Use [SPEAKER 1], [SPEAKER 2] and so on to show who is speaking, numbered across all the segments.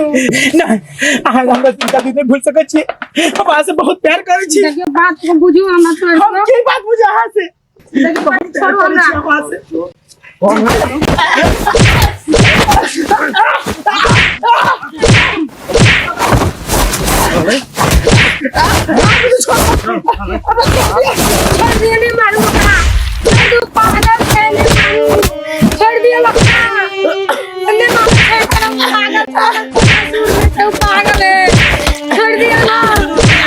[SPEAKER 1] नहीं आज हमरा चिंता नहीं भूल सकै छी हम आज से बहुत प्यार करै छी
[SPEAKER 2] देखियो बात को बुझियो हमरा छोड़
[SPEAKER 1] हम की बात बुझा हां से
[SPEAKER 2] देखियो बात छोड़ो हमरा छोड़ दिया नहीं मारू का तू पागल है नहीं छोड़ दिया लखा अन्य पागल है छोड़ दिया ना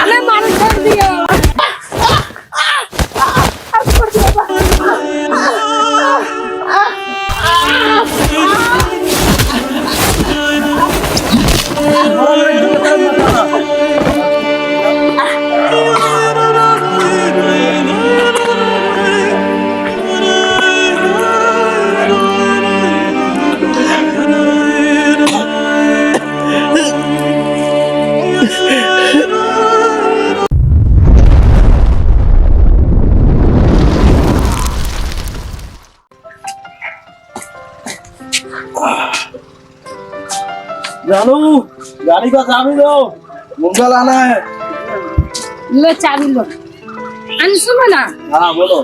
[SPEAKER 2] हमें मार छोड़ दिया
[SPEAKER 1] जानू गाड़ी का चाबी दो मुंगा लाना है
[SPEAKER 2] लो चाबी लो अन सुनो ना
[SPEAKER 1] हाँ बोलो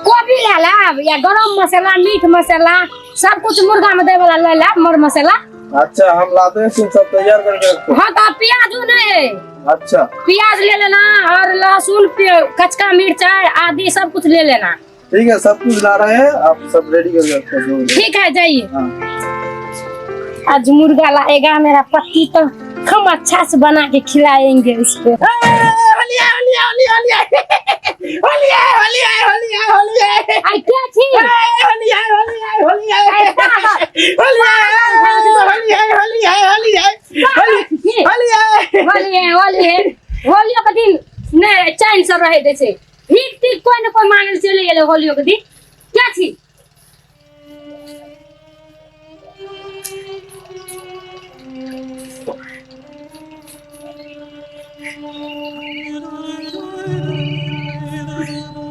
[SPEAKER 2] कोबी ले ला या गरम मसाला मीठ मसाला सब कुछ मुर्गा में दे वाला ले ला मर मसाला
[SPEAKER 1] अच्छा हम लाते हैं तुम सब तैयार करके रखो
[SPEAKER 2] हाँ तो प्याज नहीं
[SPEAKER 1] अच्छा
[SPEAKER 2] प्याज ले लेना और लहसुन कचका मिर्चा आदि सब कुछ ले लेना
[SPEAKER 1] ठीक है सब कुछ ला रहे हैं आप सब रेडी करके रखो
[SPEAKER 2] ठीक है जाइए
[SPEAKER 1] हाँ।
[SPEAKER 2] आज मुर्गा लाएगा मेरा पति तो हम अच्छा से बना के खिलाएंगे इसको
[SPEAKER 1] होलिया होलिया होलिया होलिया होलिया होलिया होलिया होलिया
[SPEAKER 2] आई क्या थी
[SPEAKER 1] होलिया होलिया होलिया होलिया होलिया होलिया होलिया
[SPEAKER 2] होलियो के दिन ने चैन से रहे जैसे ठीक ठीक कोई न कोई मांगल चले गेले होलियो के दिन क्या थी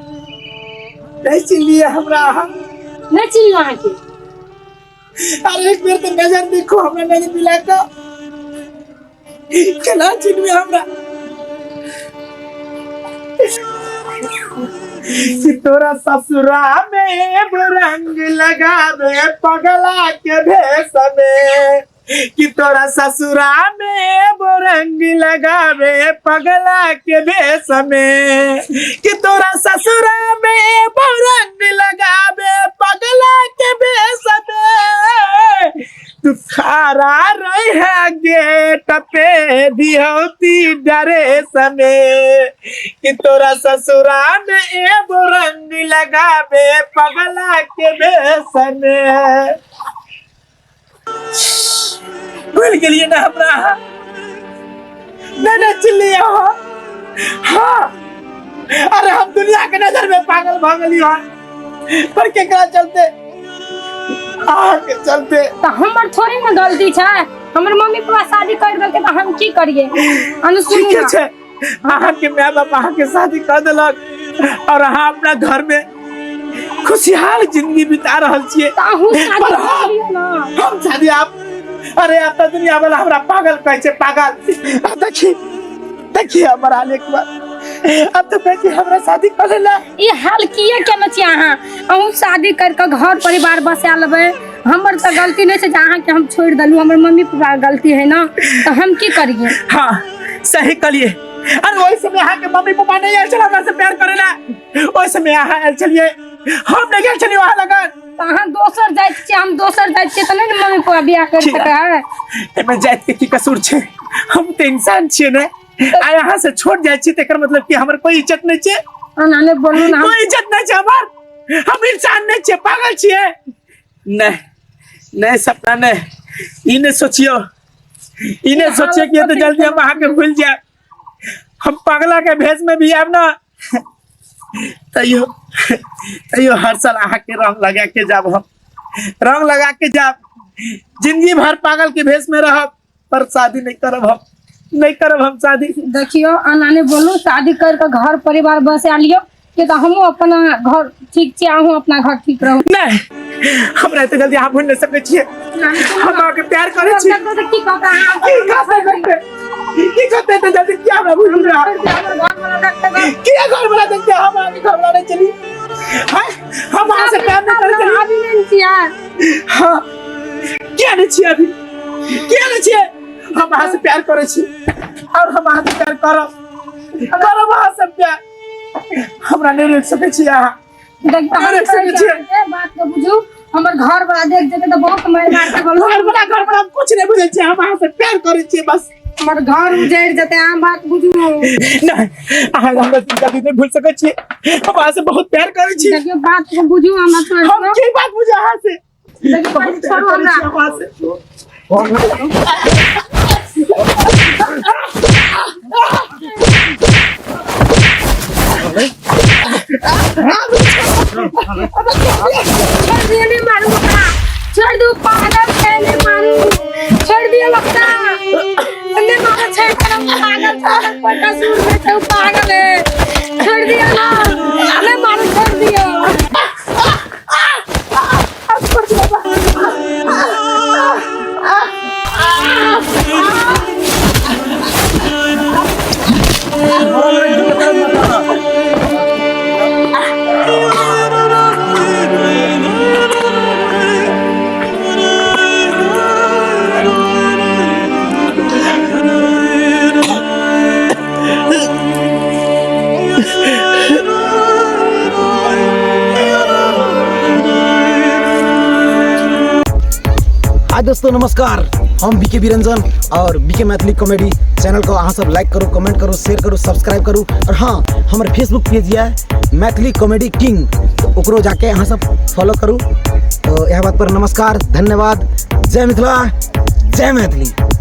[SPEAKER 1] नहीं चिल्लिए हमरा
[SPEAKER 2] नहीं चिल्ली वहां के
[SPEAKER 1] अरे एक बार तो नजर देखो हमरा नजर मिला तो केना चिन्ह हमरा कि तोरा ससुरा में रंग लगावे पगला के भेष में कि तोरा ससुरा में रंग लगावे पगला के भेष में कि तोरा ससुरा में रंग लगावे पगला के भेष में तू खारा रही है गेट पे दिहोती डरे समय कि तोरा ससुरा में एगो रंग लगावे पगला के भेष में भूल गेलिए ना हमरा ना चिल्लिया हाँ अरे हम दुनिया के नजर में पागल भागली हो पर केकरा चलते आके चलते
[SPEAKER 2] तो हमर थोड़ी ना गलती है हमर मम्मी पापा शादी कर देलके तो हम की करिए अनुसुनी
[SPEAKER 1] ठीक है अहाँ के माय बाप अहाँ के शादी कर देलक और अहाँ अपना घर में खुशहाल जिंदगी बिता रहल छियै
[SPEAKER 2] ताहू शादी करियो ना
[SPEAKER 1] हम शादी आप अरे आप तो दुनिया वाला हमरा पागल कहै छै पागल देखिए हमरा हाल एक बार अब तो कहै हमरा शादी कर लेला
[SPEAKER 2] ई हाल किए केना छी अहाँ अहू शादी कर के घर परिवार बसा लेबै हमर तो गलती नहीं है जहाँ के हम छोड़ दलू हमर मम्मी पापा गलती है ना तो हम की करिए
[SPEAKER 1] हाँ सही कलिए अरे वही समय यहाँ के मम्मी पापा नहीं आयल हमरा से प्यार करेला वही समय यहाँ आयल चलिए हम नहीं गेल छलिए वहाँ लगन
[SPEAKER 2] अहाँ दोसर जाइत छी हम दोसर जाइत छी तो नहीं मम्मी पापा बियाह कर सकै है
[SPEAKER 1] एमे जाइत के की कसूर छै हम तो इंसान छियै ने आ यहाँ से छोड़ जाय छी तेकर मतलब कि हमर कोई इज्जत नहीं छै
[SPEAKER 2] अनाने बोलू ना
[SPEAKER 1] कोई इज्जत नहीं छै हमर हम इंसान नहीं छियै पागल छियै नहीं नहीं सपना नहीं इने सोचियो इने सोचिए कि तो जल्दी हम अहाँ के भूल जाए हम पगला के भेष में भी आब ना तैयो हर साल अहाँ के रंग लगा के जाब हम रंग लगा के जाब जिंदगी भर पागल के भेष में रहब पर शादी नहीं करब हम शादी।
[SPEAKER 2] देखियो अनाने बोलू शादी कर के घर परिवार बसा लियो कि तो हमहू अपना घर ठीक छी आहू अपना घर ठीक रहू
[SPEAKER 1] नहीं हमरा एते जल्दी आप भूल नहीं सकै छियै हम आके प्यार करै छी
[SPEAKER 2] की कहता
[SPEAKER 1] की कहते एते जल्दी क्या हमरा भूल रहा
[SPEAKER 2] घर वाला डॉक्टर
[SPEAKER 1] क्या घर वाला देखते हम आके घर वाला नहीं चली हां हम वहां से प्यार नहीं करे चली
[SPEAKER 2] अभी नहीं छी यार
[SPEAKER 1] हां क्या नहीं छी अभी क्या नहीं छी हम वहां से प्यार करे छी और हम वहां से प्यार करो वहां से प्यार हमरा नहीं रुक सकै छी यहाँ
[SPEAKER 2] बात के बुझू हमर घर वाला देख जेते तो बहुत मार मार के बोल
[SPEAKER 1] घर वाला कुछ नहीं बुझै छी हम वहां से प्यार करे छी बस
[SPEAKER 2] हमर घर उजड़ जेते आम बात बुझू
[SPEAKER 1] नहीं हम कभी नहीं भूल सकै छी हम वहां से बहुत प्यार करे छी
[SPEAKER 2] देखिए बात को बुझू हमरा छोड़
[SPEAKER 1] हम की बात बुझा यहाँ से
[SPEAKER 2] देखिए छोड़ो हमरा
[SPEAKER 1] वहां से
[SPEAKER 2] छोड़ दिया नहीं मारू बता छोड़ दो पागल है नहीं मारू छोड़ दिया लगता नहीं मारा छोड़ कर पागल पर कसूर में तो पागल है छोड़ दिया ना नहीं मारू छोड़ दिया
[SPEAKER 3] हाय दोस्तों नमस्कार हम बीके बिरंजन और बीके मैथिली कॉमेडी चैनल को अहाँ सब लाइक करू कमेंट करू शेयर करू सब्सक्राइब करू और हाँ हमारे फेसबुक पेज है मैथिली कॉमेडी किंग तो ओकरो जाके अहाँ सब फॉलो करू तो यह बात पर नमस्कार धन्यवाद जय मिथिला जय मैथिली।